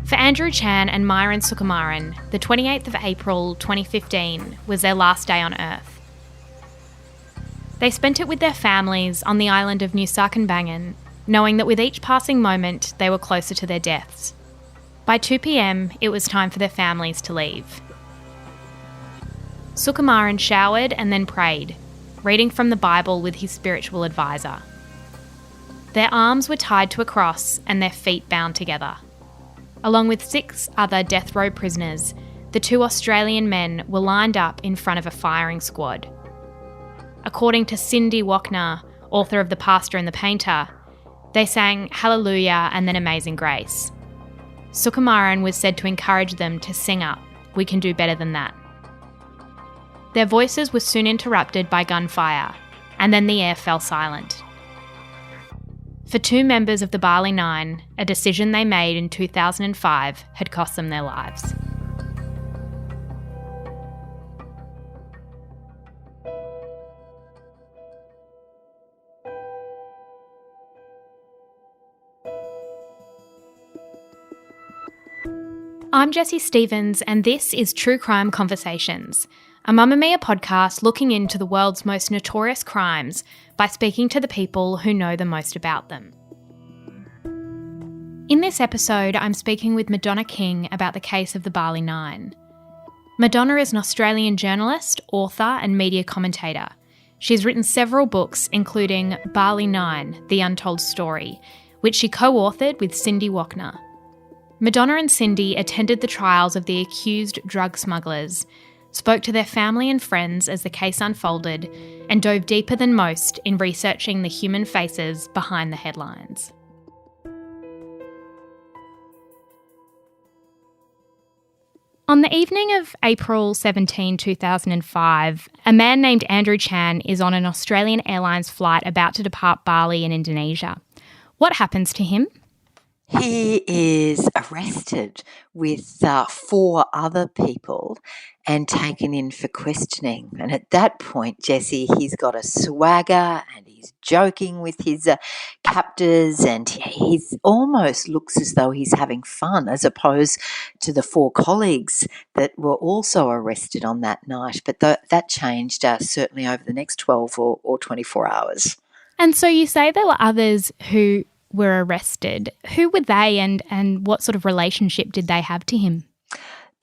For Andrew Chan and Myron Sukumaran, the 28th of April 2015 was their last day on Earth. They spent it with their families on the island of Nusa Kambangan, knowing that with each passing moment they were closer to their deaths. By 2 p.m, it was time for their families to leave. Sukumaran showered and then prayed, reading from the Bible with his spiritual advisor. Their arms were tied to a cross and their feet bound together. Along with 6 other death row prisoners, the 2 Australian men were lined up in front of a firing squad. According to Cindy Wockner, author of The Pastor and the Painter, they sang Hallelujah and then Amazing Grace. Sukumaran was said to encourage them to sing up, "We can do better than that." Their voices were soon interrupted by gunfire, and then the air fell silent. For 2 members of the Bali Nine, a decision they made in 2005 had cost them their lives. I'm Jessie Stephens, and this is True Crime Conversations, a Mamamia podcast looking into the world's most notorious crimes by speaking to the people who know the most about them. In this episode, I'm speaking with Madonna King about the case of the Bali Nine. Madonna is an Australian journalist, author and media commentator. She's written several books, including Bali Nine, The Untold Story, which she co-authored with Cindy Wockner. Madonna and Cindy attended the trials of the accused drug smugglers, spoke to their family and friends as the case unfolded, and dove deeper than most in researching the human faces behind the headlines. On the evening of April 17, 2005, a man named Andrew Chan is on an Australian Airlines flight about to depart Bali in Indonesia. What happens to him? He is arrested with 4 other people and taken in for questioning. And at that point, Jessie, he's got a swagger and he's joking with his captors, and he almost looks as though he's having fun, as opposed to the 4 colleagues that were also arrested on that night. But that changed certainly over the next 12 or 24 hours. And so you say there were others who were arrested. Who were they, and what sort of relationship did they have to him?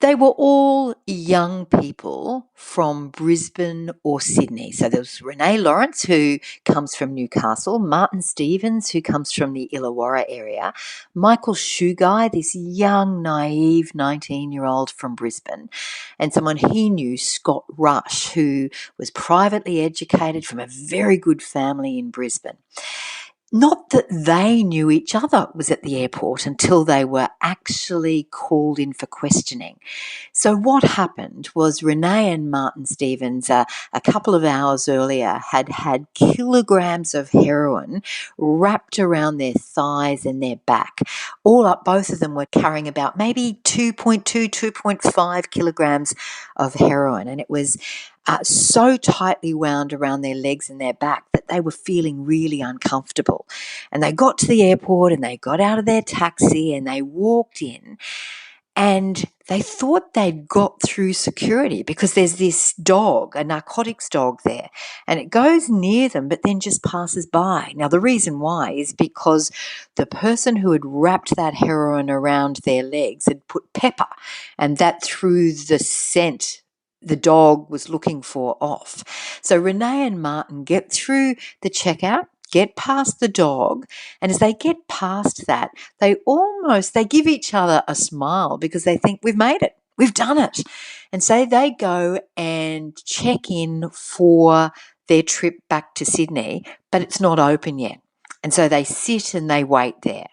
They were all young people from Brisbane or Sydney. So there was Renee Lawrence, who comes from Newcastle, Martin Stevens, who comes from the Illawarra area, Michael Shugai, this young, naive 19-year-old from Brisbane, and someone he knew, Scott Rush, who was privately educated from a very good family in Brisbane. Not that they knew each other was at the airport until they were actually called in for questioning. So what happened was Renee and Martin Stevens, a couple of hours earlier, had kilograms of heroin wrapped around their thighs and their back. All up, both of them were carrying about maybe 2.2, 2.5 kilograms of heroin, and it was so tightly wound around their legs and their back that they were feeling really uncomfortable. And they got to the airport and they got out of their taxi and they walked in, and they thought they'd got through security because there's this dog, a narcotics dog there, and it goes near them but then just passes by. Now, the reason why is because the person who had wrapped that heroin around their legs had put pepper, and that threw the scent the dog was looking for off. So Renee and Martin get through the checkout, get past the dog, and as they get past that, they give each other a smile because they think, we've made it, we've done it. And so they go and check in for their trip back to Sydney, but it's not open yet. And so they sit and they wait there.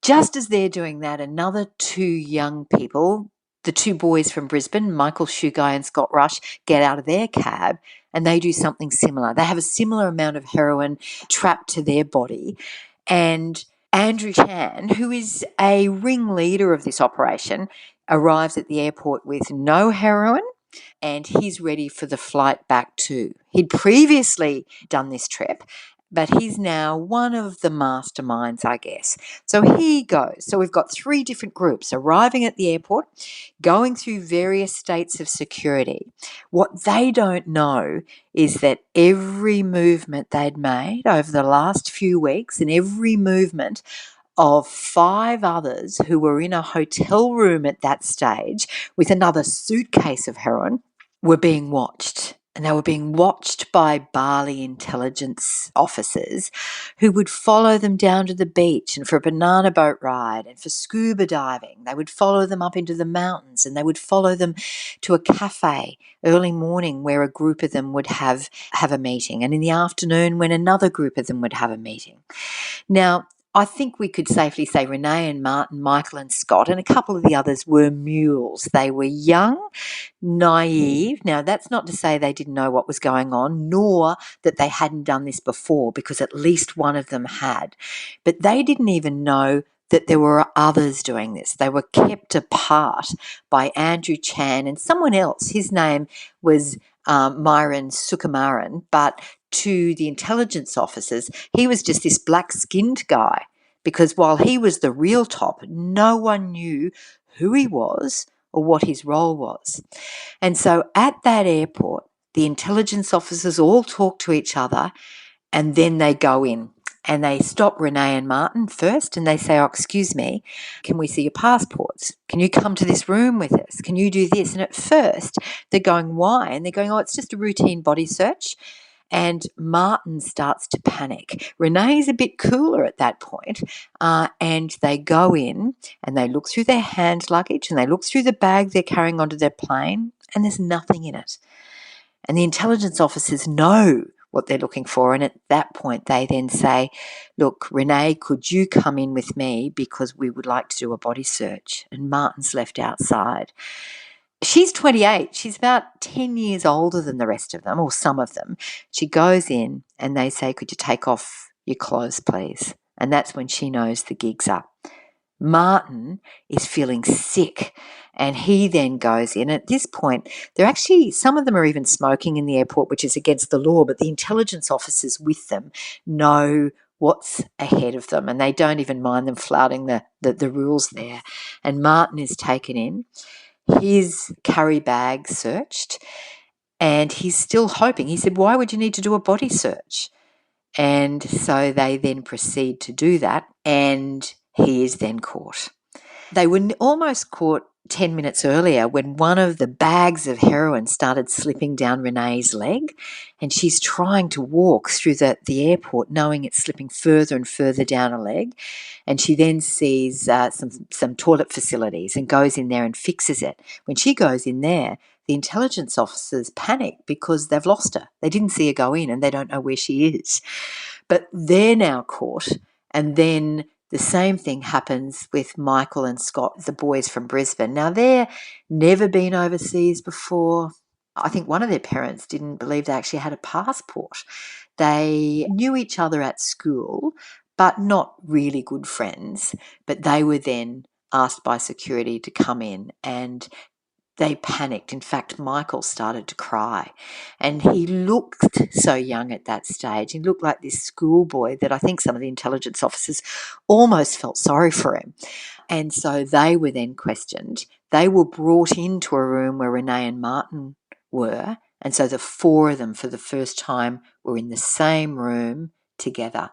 Just as they're doing that, another 2 young people, the 2 boys from Brisbane, Michael Shugai and Scott Rush, get out of their cab and they do something similar. They have a similar amount of heroin trapped to their body, and Andrew Chan, who is a ringleader of this operation, arrives at the airport with no heroin, and he's ready for the flight back too. He'd previously done this trip, but he's now one of the masterminds, I guess. So here he goes. So we've got 3 different groups arriving at the airport, going through various states of security. What they don't know is that every movement they'd made over the last few weeks and every movement of 5 others who were in a hotel room at that stage with another suitcase of heroin were being watched. And they were being watched by Bali intelligence officers who would follow them down to the beach and for a banana boat ride and for scuba diving. They would follow them up into the mountains and they would follow them to a cafe early morning where a group of them would have a meeting, and in the afternoon when another group of them would have a meeting. Now, I think we could safely say Renee and Martin, Michael and Scott, and a couple of the others were mules. They were young, naive. Now, that's not to say they didn't know what was going on, nor that they hadn't done this before, because at least one of them had. But they didn't even know that there were others doing this. They were kept apart by Andrew Chan and someone else. His name was Myron Sukumaran, but to the intelligence officers, he was just this black-skinned guy, because while he was the real top, no one knew who he was or what his role was. And so at that airport, the intelligence officers all talk to each other and then they go in and they stop Renee and Martin first and they say, "Oh, excuse me, can we see your passports? Can you come to this room with us? Can you do this?" And at first they're going, "Why?" And they're going, "Oh, it's just a routine body search." And Martin starts to panic. Renee's a bit cooler at that point, and they go in and they look through their hand luggage and they look through the bag they're carrying onto their plane, and there's nothing in it. And the intelligence officers know what they're looking for, and at that point they then say, "Look, Renee, could you come in with me because we would like to do a body search?" And Martin's left outside. She's 28. She's about 10 years older than the rest of them, or some of them. She goes in and they say, "Could you take off your clothes, please?" And that's when she knows the gig's up. Martin is feeling sick and he then goes in. At this point, some of them are even smoking in the airport, which is against the law, but the intelligence officers with them know what's ahead of them and they don't even mind them flouting the rules there. And Martin is taken in. His carry bag searched, and he's still hoping. He said, "Why would you need to do a body search?" And so they then proceed to do that, and he is then caught. They were almost caught 10 minutes earlier when one of the bags of heroin started slipping down Renee's leg, and she's trying to walk through the airport knowing it's slipping further and further down her leg, and she then sees some toilet facilities and goes in there and fixes it. When she goes in there, the intelligence officers panic because they've lost her. They didn't see her go in and they don't know where she is. But they're now caught, and then the same thing happens with Michael and Scott, the boys from Brisbane. Now, they've never been overseas before. I think one of their parents didn't believe they actually had a passport. They knew each other at school, but not really good friends. But they were then asked by security to come in, and they panicked. In fact, Michael started to cry, and he looked so young at that stage. He looked like this schoolboy that I think some of the intelligence officers almost felt sorry for him. And so they were then questioned. They were brought into a room where Renee and Martin were, and so the 4 of them for the first time were in the same room together.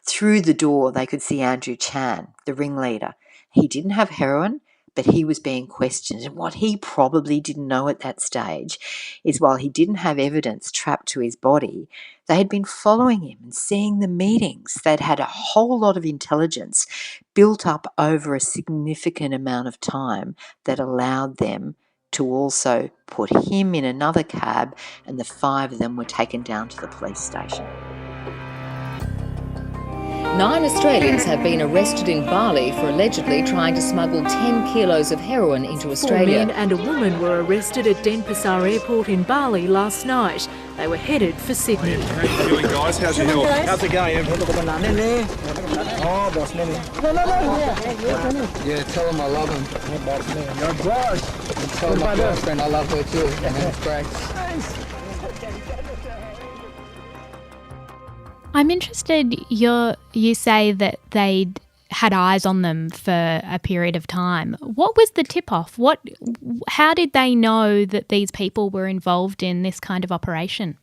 Through the door, they could see Andrew Chan, the ringleader. He didn't have heroin, but he was being questioned. And what he probably didn't know at that stage is while he didn't have evidence trapped to his body, they had been following him and seeing the meetings. They'd had a whole lot of intelligence built up over a significant amount of time that allowed them to also put him in another cab, and the 5 of them were taken down to the police station. 9 Australians have been arrested in Bali for allegedly trying to smuggle 10 kilos of heroin into Australia. 4 men and a woman were arrested at Denpasar Airport in Bali last night. They were headed for Sydney. How you feeling, guys? How's your health? How's it going? Yeah, tell him I love him. Tell my girlfriend I love her too. And it's great. I'm interested, you say that they'd had eyes on them for a period of time. What was the tip-off? How did they know that these people were involved in this kind of operation?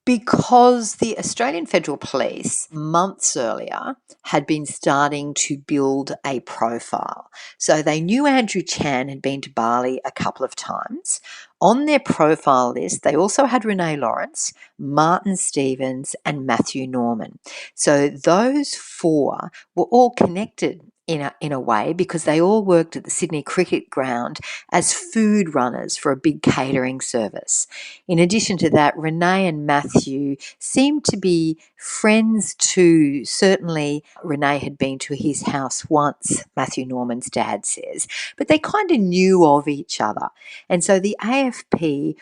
Because the Australian Federal Police, months earlier, had been starting to build a profile. So they knew Andrew Chan had been to Bali a couple of times. On their profile list, they also had Renee Lawrence, Martin Stevens, and Matthew Norman. So those four were all connected in a way, because they all worked at the Sydney Cricket Ground as food runners for a big catering service. In addition to that, Renee and Matthew seemed to be friends too. Certainly, Renee had been to his house once, Matthew Norman's dad says, but they kind of knew of each other. And so the AFP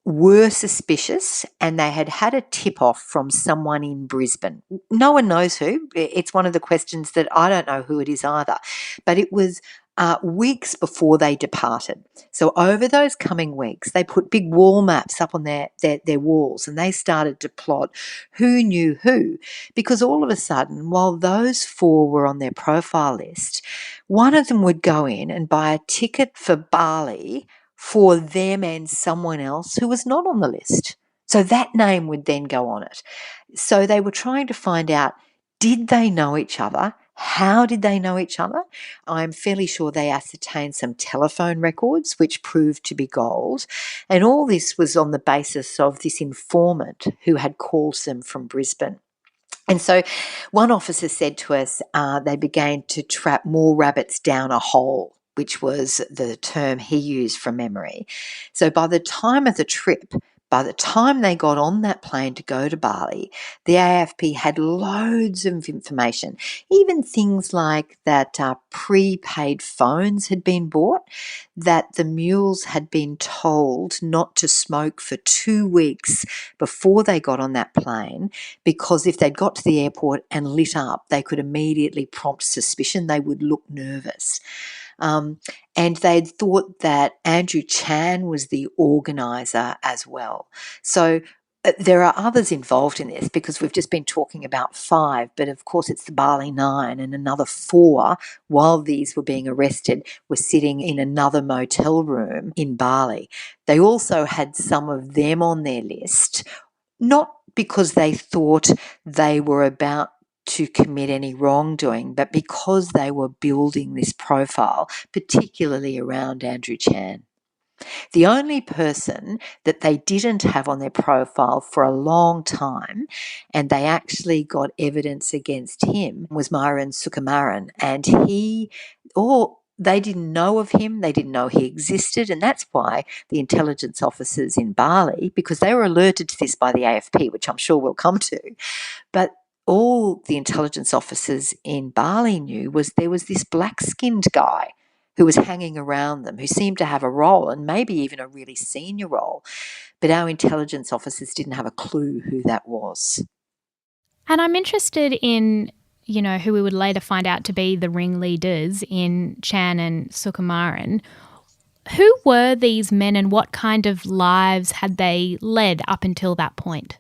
were suspicious, and they had had a tip-off from someone in Brisbane. No one knows who. It's one of the questions that I don't know who it is either. But it was weeks before they departed. So over those coming weeks, they put big wall maps up on their walls, and they started to plot who knew who. Because all of a sudden, while those four were on their profile list, one of them would go in and buy a ticket for Bali for them and someone else who was not on the list. So that name would then go on it. So they were trying to find out, did they know each other? How did they know each other? I'm fairly sure they ascertained some telephone records, which proved to be gold. And all this was on the basis of this informant who had called them from Brisbane. And so one officer said to us they began to trap more rabbits down a hole, which was the term he used from memory. So by the time of the trip, by the time they got on that plane to go to Bali, the AFP had loads of information, even things like that prepaid phones had been bought, that the mules had been told not to smoke for 2 weeks before they got on that plane, because if they'd got to the airport and lit up, they could immediately prompt suspicion. They would look nervous. And they'd thought that Andrew Chan was the organiser as well. So there are others involved in this, because we've just been talking about 5, but of course it's the Bali 9, and another 4, while these were being arrested, were sitting in another motel room in Bali. They also had some of them on their list, not because they thought they were about to commit any wrongdoing, but because they were building this profile, particularly around Andrew Chan. The only person that they didn't have on their profile for a long time, and they actually got evidence against him, was Myuran Sukumaran. And they didn't know of him, they didn't know he existed, and that's why the intelligence officers in Bali, because they were alerted to this by the AFP, which I'm sure we'll come to, but all the intelligence officers in Bali knew was there was this black-skinned guy who was hanging around them, who seemed to have a role, and maybe even a really senior role. But our intelligence officers didn't have a clue who that was. And I'm interested in, who we would later find out to be the ringleaders in Chan and Sukumaran. Who were these men, and what kind of lives had they led up until that point?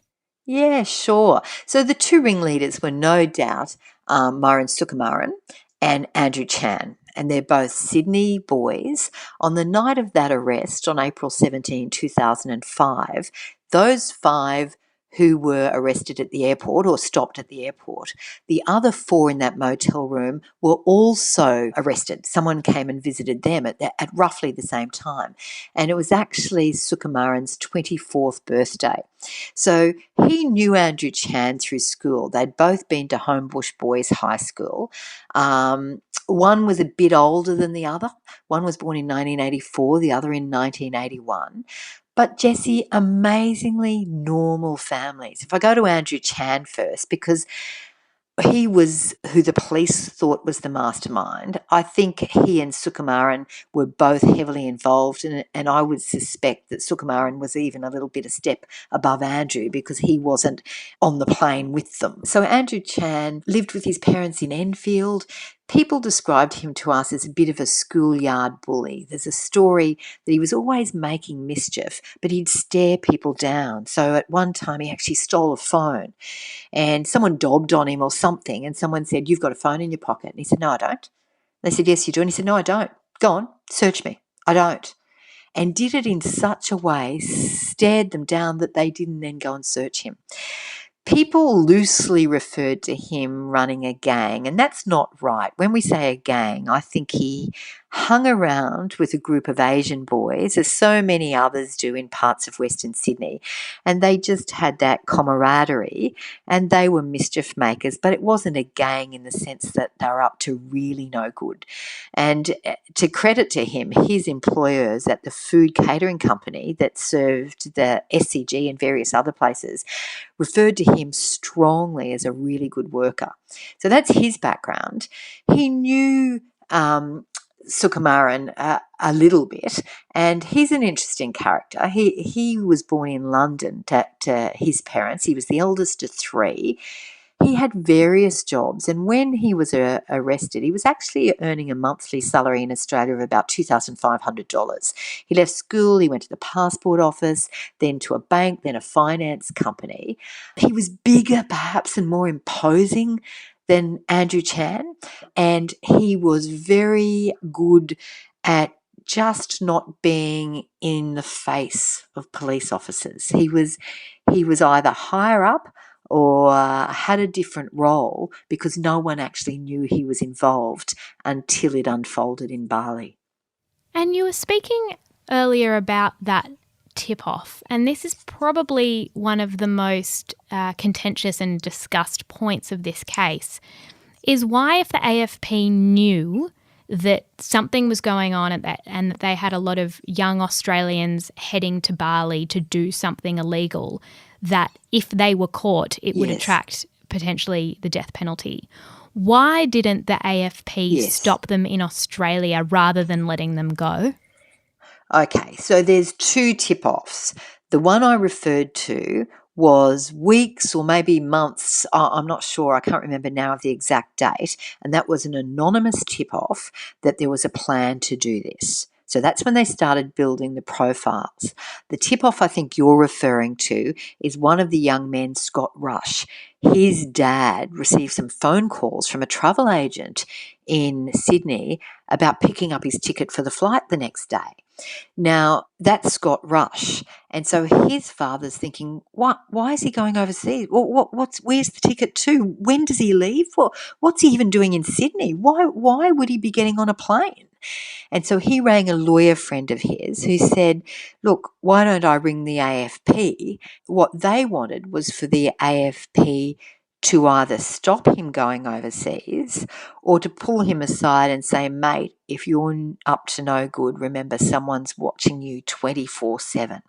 Yeah, sure. So the 2 ringleaders were no doubt Myuran Sukumaran and Andrew Chan, and they're both Sydney boys. On the night of that arrest, on April 17, 2005, those 5 who were arrested at the airport or stopped at the airport, the other 4 in that motel room were also arrested. Someone came and visited them at roughly the same time. And it was actually Sukumaran's 24th birthday. So he knew Andrew Chan through school. They'd both been to Homebush Boys High School. One was a bit older than the other. One was born in 1984, the other in 1981. But Jessie, amazingly normal families. If I go to Andrew Chan first, because he was who the police thought was the mastermind. I think he and Sukumaran were both heavily involved, and I would suspect that Sukumaran was even a little bit a step above Andrew, because he wasn't on the plane with them. So Andrew Chan lived with his parents in Enfield. People described him to us as a bit of a schoolyard bully. There's a story that he was always making mischief, but he'd stare people down. So at one time he actually stole a phone and someone dobbed on him or something, and someone said, "You've got a phone in your pocket." And he said, "No, I don't." They said, "Yes, you do." And he said, "No, I don't." "Go on, search me." "I don't." And did it in such a way, stared them down, that they didn't then go and search him. People loosely referred to him running a gang, and that's not right. When we say a gang, I think he hung around with a group of Asian boys, as so many others do in parts of Western Sydney, and they just had that camaraderie, and they were mischief makers, but it wasn't a gang in the sense that they were up to really no good. And to credit to him, his employers at the food catering company that served the SCG and various other places referred to him strongly as a really good worker. So that's his background. He knew Sukumaran a little bit, and he's an interesting character. He was born in London to his parents. He was the eldest of three. He had various jobs, and when he was arrested, he was actually earning a monthly salary in Australia of about $2,500. He left school, he went to the passport office, then to a bank, then a finance company. He was bigger, perhaps, and more imposing than Andrew Chan, and he was very good at just not being in the face of police officers. He was either higher up or had a different role because no one actually knew he was involved until it unfolded in Bali. And you were speaking earlier about that tip-off, and this is probably one of the most contentious and discussed points of this case, is why, if the AFP knew that something was going on and that they had a lot of young Australians heading to Bali to do something illegal, that if they were caught, it would attract potentially the death penalty. Why didn't the AFP stop them in Australia rather than letting them go? Okay, so there's two tip-offs. The one I referred to was weeks or maybe months, I'm not sure, I can't remember now of the exact date, and that was an anonymous tip-off that there was a plan to do this. So that's when they started building the profiles. The tip-off I think you're referring to is one of the young men, Scott Rush. His dad received some phone calls from a travel agent in Sydney about picking up his ticket for the flight the next day. Now, that's Scott Rush. And so his father's thinking, why is he going overseas? Where's the ticket to? When does he leave? What's he even doing in Sydney? Why would he be getting on a plane? And so he rang a lawyer friend of his who said, look, why don't I ring the AFP? What they wanted was for the AFP to either stop him going overseas or to pull him aside and say, mate, if you're up to no good, remember someone's watching you 24/7.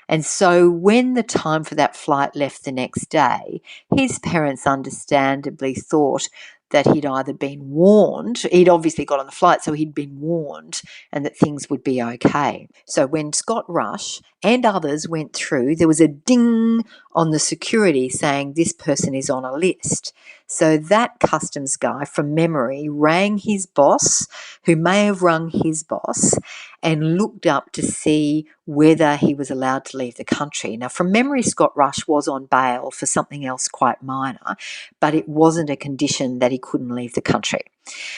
And so when the time for that flight left the next day, his parents understandably thought that he'd either been warned, he'd obviously got on the flight, so he'd been warned and that things would be okay. So when Scott Rush and others went through, there was a ding on the security saying this person is on a list. So that customs guy, from memory, rang his boss, who may have rung his boss, and looked up to see whether he was allowed to leave the country. Now, from memory, Scott Rush was on bail for something else quite minor, but it wasn't a condition that he couldn't leave the country.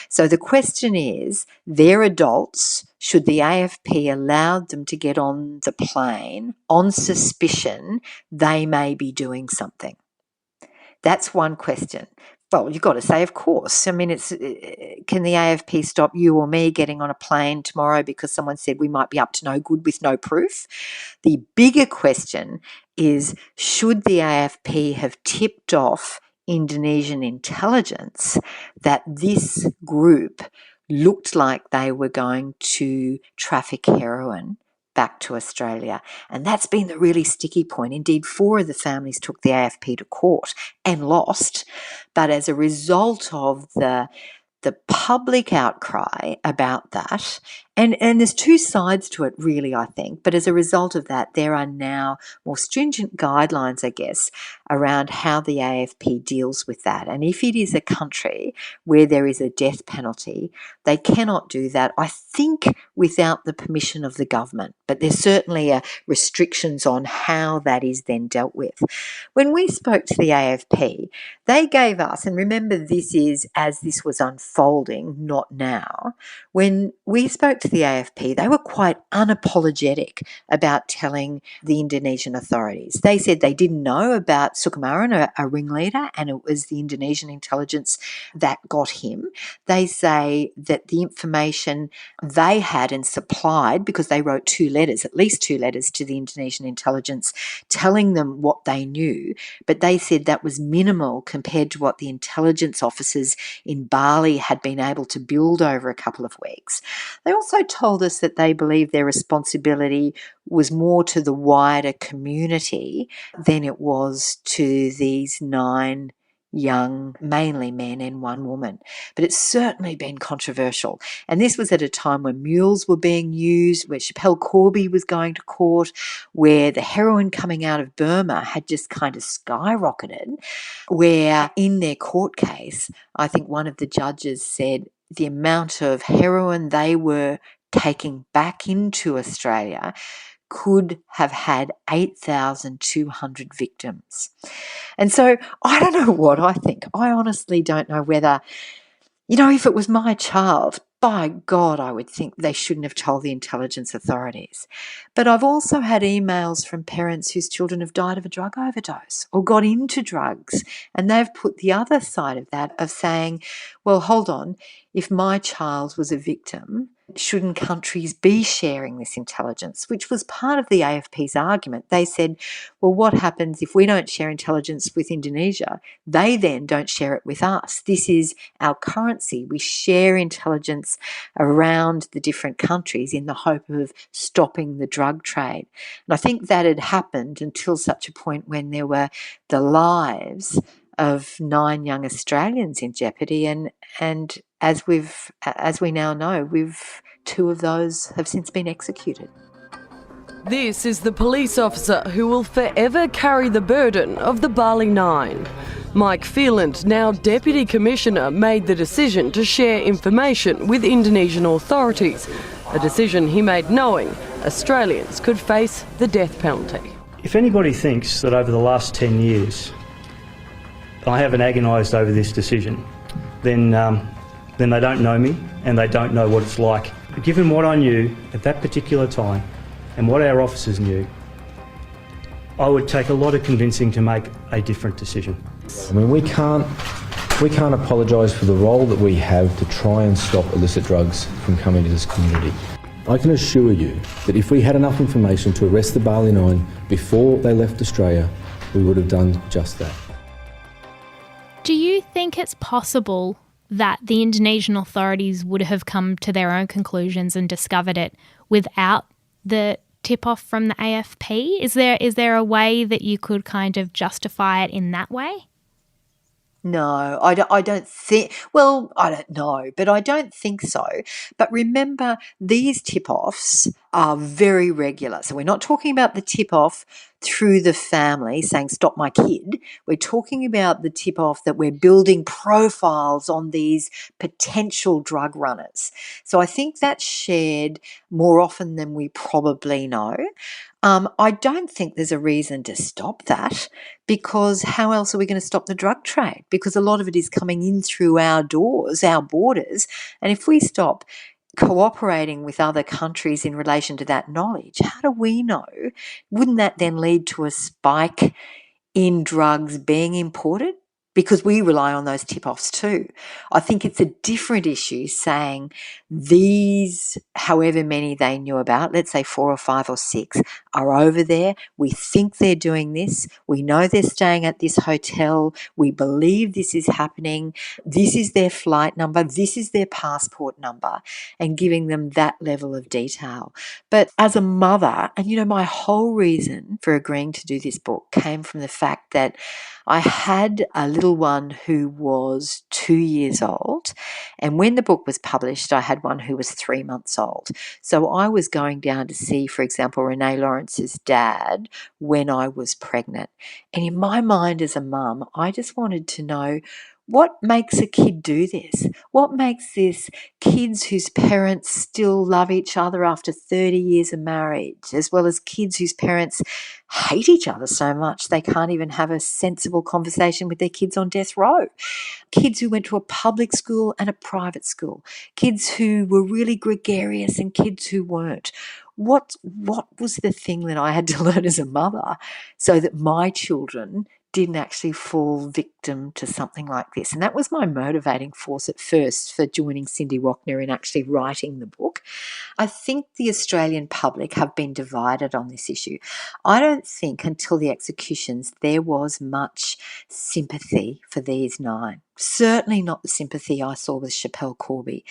So the question is, they're adults. Should the AFP allow them to get on the plane on suspicion they may be doing something? That's one question. Well, you've got to say, of course. I mean, can the AFP stop you or me getting on a plane tomorrow because someone said we might be up to no good with no proof? The bigger question is, should the AFP have tipped off Indonesian intelligence that this group looked like they were going to traffic heroin back to Australia? And that's been the really sticky point. Indeed, 4 of the families took the AFP to court and lost. But as a result of the public outcry about that And there's two sides to it, really, I think. But as a result of that, there are now more stringent guidelines, I guess, around how the AFP deals with that. And if it is a country where there is a death penalty, they cannot do that, I think, without the permission of the government. But there's certainly restrictions on how that is then dealt with. When we spoke to the AFP, they gave us, and remember this is as this was unfolding, not now, when we spoke to the AFP, they were quite unapologetic about telling the Indonesian authorities. They said they didn't know about Sukumaran, a ringleader, and it was the Indonesian intelligence that got him. They say that the information they had and supplied, because they wrote at least two letters to the Indonesian intelligence telling them what they knew, but they said that was minimal compared to what the intelligence officers in Bali had been able to build over a couple of weeks. They also told us that they believe their responsibility was more to the wider community than it was to these 9 young, mainly men and 1 woman. But it's certainly been controversial. And this was at a time when mules were being used, where Schapelle Corby was going to court, where the heroin coming out of Burma had just kind of skyrocketed, where in their court case, I think one of the judges said the amount of heroin they were taking back into Australia could have had 8,200 victims. And so I don't know what I think. I honestly don't know whether, if it was my child, by God, I would think they shouldn't have told the intelligence authorities. But I've also had emails from parents whose children have died of a drug overdose or got into drugs, and they've put the other side of that of saying, well, hold on, if my child was a victim, shouldn't countries be sharing this intelligence? Which was part of the AFP's argument. They said, well, what happens if we don't share intelligence with Indonesia? They then don't share it with us. This is our currency. We share intelligence around the different countries in the hope of stopping the drug trade. And I think that had happened until such a point when there were the lives of 9 young Australians in jeopardy, and as we now know, 2 of those have since been executed. This is the police officer who will forever carry the burden of the Bali 9. Mike Phelan, now Deputy Commissioner, made the decision to share information with Indonesian authorities, a decision he made knowing Australians could face the death penalty. If anybody thinks that over the last 10 years I haven't agonised over this decision, then they don't know me and they don't know what it's like. But given what I knew at that particular time and what our officers knew, I would take a lot of convincing to make a different decision. I mean, we can't apologise for the role that we have to try and stop illicit drugs from coming to this community. I can assure you that if we had enough information to arrest the Bali 9 before they left Australia, we would have done just that. Do you think it's possible that the Indonesian authorities would have come to their own conclusions and discovered it without the tip-off from the AFP? Is there a way that you could kind of justify it in that way? No, I don't think, well, I don't know, but I don't think so. But remember, these tip-offs are very regular. So we're not talking about the tip-off through the family saying, stop my kid. We're talking about the tip-off that we're building profiles on these potential drug runners. So I think that's shared more often than we probably know. I don't think there's a reason to stop that, because how else are we going to stop the drug trade? Because a lot of it is coming in through our doors, our borders. And if we stop cooperating with other countries in relation to that knowledge, how do we know? Wouldn't that then lead to a spike in drugs being imported? Because we rely on those tip-offs too. I think it's a different issue saying these, however many they knew about, let's say 4 or 5 or 6, are over there. We think they're doing this. We know they're staying at this hotel. We believe this is happening. This is their flight number. This is their passport number, and giving them that level of detail. But as a mother, and my whole reason for agreeing to do this book came from the fact that I had a little little one who was 2 years old. And when the book was published, I had one who was 3 months old. So I was going down to see, for example, Renee Lawrence's dad when I was pregnant. And in my mind as a mum, I just wanted to know, what makes a kid do this? What makes this kids whose parents still love each other after 30 years of marriage, as well as kids whose parents hate each other so much they can't even have a sensible conversation with their kids on death row? Kids who went to a public school and a private school, kids who were really gregarious and kids who weren't. What was the thing that I had to learn as a mother so that my children didn't actually fall victim to something like this? And that was my motivating force at first for joining Cindy Wockner in actually writing the book. I think the Australian public have been divided on this issue. I don't think until the executions there was much sympathy for these 9. Certainly not the sympathy I saw with Schapelle Corby.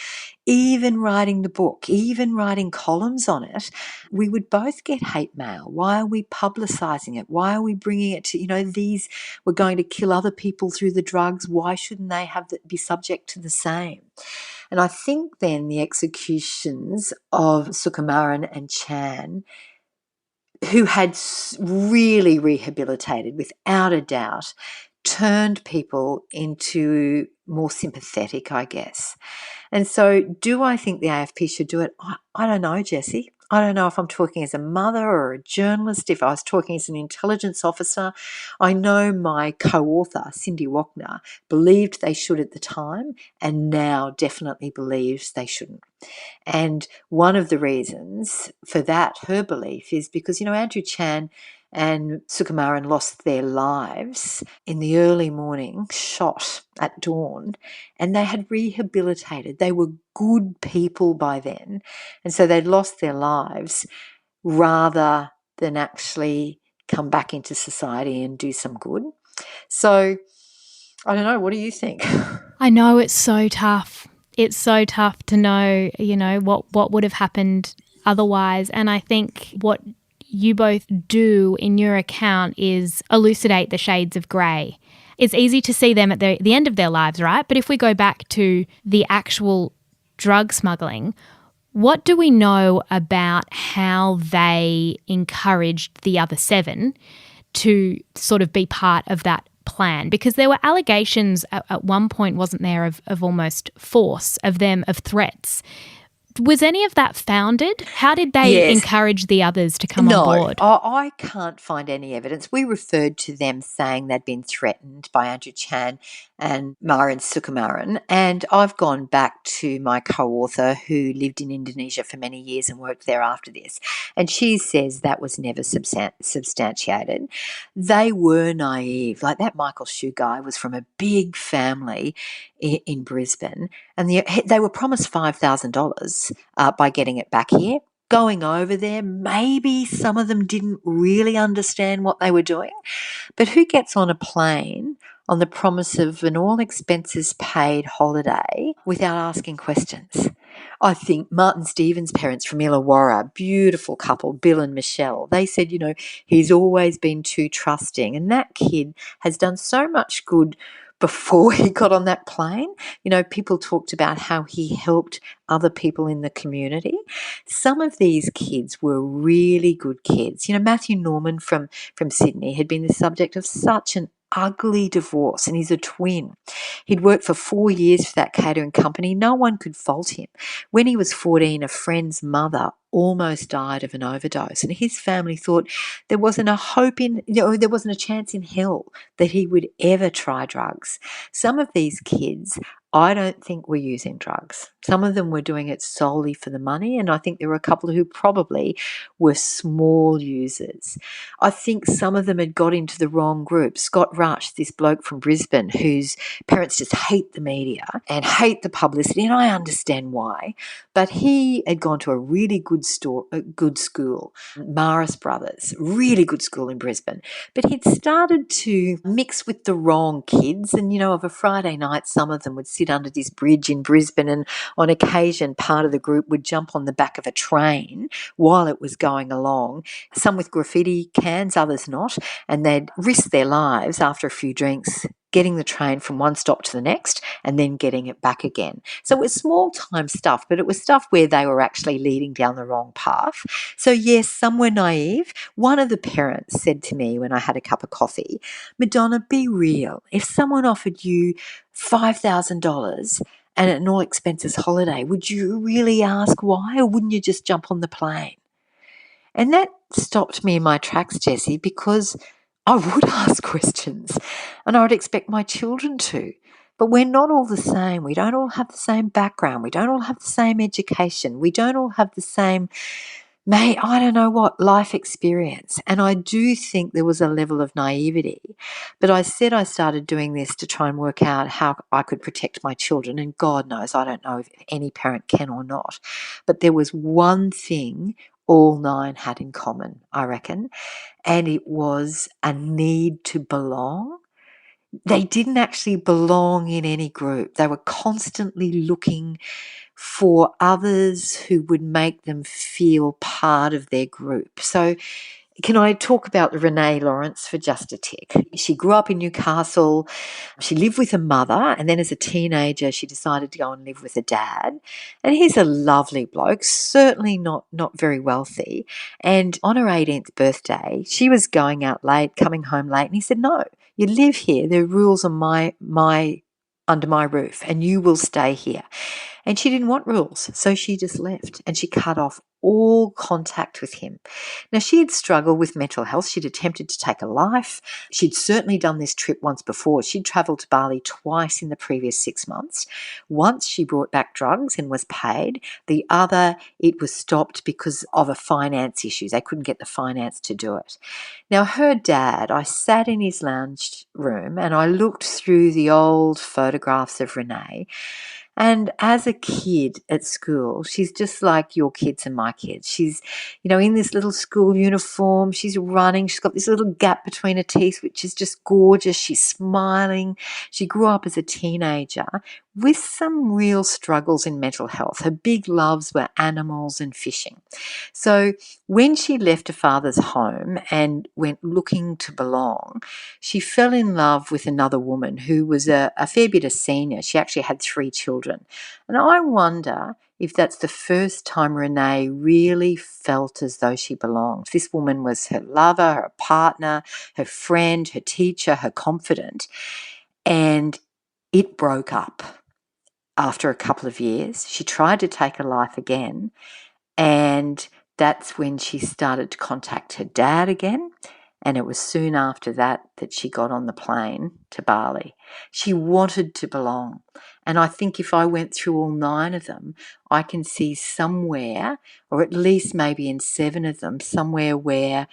Even writing the book, even writing columns on it, we would both get hate mail. Why are we publicising it? Why are we bringing it to, these were going to kill other people through the drugs. Why shouldn't they be subject to the same? And I think then the executions of Sukumaran and Chan, who had really rehabilitated without a doubt, turned people into more sympathetic, I guess. And so do I think the AFP should do it? I don't know, Jessie. I don't know if I'm talking as a mother or a journalist, if I was talking as an intelligence officer. I know my co-author, Cindy Wockner, believed they should at the time and now definitely believes they shouldn't. And one of the reasons for that, her belief, is because, Andrew Chan and Sukumaran lost their lives in the early morning, shot at dawn, and they had rehabilitated. They were good people by then, and so they'd lost their lives rather than actually come back into society and do some good. So, I don't know, what do you think? I know it's so tough. It's so tough to know, what would have happened otherwise. And I think what you both do in your account is elucidate the shades of grey. It's easy to see them at the end of their lives, right? But if we go back to the actual drug smuggling, what do we know about how they encouraged the other 7 to sort of be part of that plan? Because there were allegations at one point, wasn't there, of almost force, of threats. Was any of that founded? How did they encourage the others to come on board? No, I can't find any evidence. We referred to them saying they'd been threatened by Andrew Chan and Marin Sukumaran, and I've gone back to my co-author who lived in Indonesia for many years and worked there after this, and she says that was never substantiated. They were naive. Like, that Michael Shue guy was from a big family in Brisbane, and they were promised $5,000 by getting it back here. Going over there, maybe some of them didn't really understand what they were doing, but who gets on a plane on the promise of an all-expenses-paid holiday without asking questions? I think Martin Stevens' parents from Illawarra, beautiful couple, Bill and Michelle, they said, he's always been too trusting, and that kid has done so much good before he got on that plane. People talked about how he helped other people in the community. Some of these kids were really good kids. Matthew Norman from Sydney had been the subject of such an ugly divorce, and he's a twin. He'd worked for 4 years for that catering company. No one could fault him. When he was 14, a friend's mother almost died of an overdose, and his family thought there wasn't a hope there wasn't a chance in hell that he would ever try drugs. Some of these kids, I don't think were using drugs. Some of them were doing it solely for the money, and I think there were a couple who probably were small users. I think some of them had got into the wrong group. Scott Rush, this bloke from Brisbane whose parents just hate the media and hate the publicity, and I understand why, but he had gone to a really good school, Maris Brothers, really good school in Brisbane, but he'd started to mix with the wrong kids, and of a Friday night some of them would sit under this bridge in Brisbane, and on occasion part of the group would jump on the back of a train while it was going along, some with graffiti cans, others not, and they'd risk their lives after a few drinks getting the train from one stop to the next and then getting it back again. So it was small time stuff, but it was stuff where they were actually leading down the wrong path. So yes, some were naive. One of the parents said to me when I had a cup of coffee, Madonna, be real. If someone offered you $5,000 and an all expenses holiday, would you really ask why, or wouldn't you just jump on the plane? And that stopped me in my tracks, Jessie, because I would ask questions and I would expect my children to. But we're not all the same. We don't all have the same background. We don't all have the same education. We don't all have the same, life experience. And I do think there was a level of naivety. But I said I started doing this to try and work out how I could protect my children. And God knows, I don't know if any parent can or not. But there was one thing all 9 had in common, I reckon, and it was a need to belong. They didn't actually belong in any group. They were constantly looking for others who would make them feel part of their group. So can I talk about Renee Lawrence for just a tick? She grew up in Newcastle. She lived with a mother, and then as a teenager, she decided to go and live with a dad. And he's a lovely bloke, certainly not very wealthy. And on her 18th birthday, she was going out late, coming home late, and he said, no, you live here. The rules are under my roof, and you will stay here. And she didn't want rules, so she just left and she cut off all contact with him. Now, she had struggled with mental health. She'd attempted to take a life. She'd certainly done this trip once before. She'd travelled to Bali twice in the previous 6 months. Once she brought back drugs and was paid. The other, it was stopped because of a finance issue. They couldn't get the finance to do it. Now, her dad, I sat in his lounge room and I looked through the old photographs of Renee. And as a kid at school, she's just like your kids and my kids. She's, in this little school uniform. She's running. She's got this little gap between her teeth, which is just gorgeous. She's smiling. She grew up as a teenager with some real struggles in mental health. Her big loves were animals and fishing. So when she left her father's home and went looking to belong, she fell in love with another woman who was a fair bit a senior. She actually had 3 children. And I wonder if that's the first time Renee really felt as though she belonged. This woman was her lover, her partner, her friend, her teacher, her confidant. And it broke up. After a couple of years, she tried to take her life again, and that's when she started to contact her dad again, and it was soon after that she got on the plane to Bali. She wanted to belong, and I think if I went through all 9 of them, I can see somewhere, or at least maybe in 7 of them, somewhere where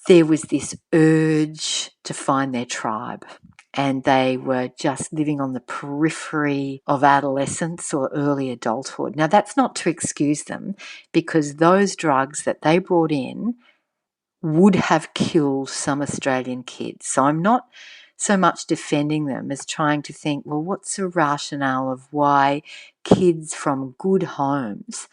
there was this urge to find their tribe. And they were just living on the periphery of adolescence or early adulthood. Now, that's not to excuse them, because those drugs that they brought in would have killed some Australian kids. So I'm not so much defending them as trying to think, well, what's the rationale of why kids from good homes?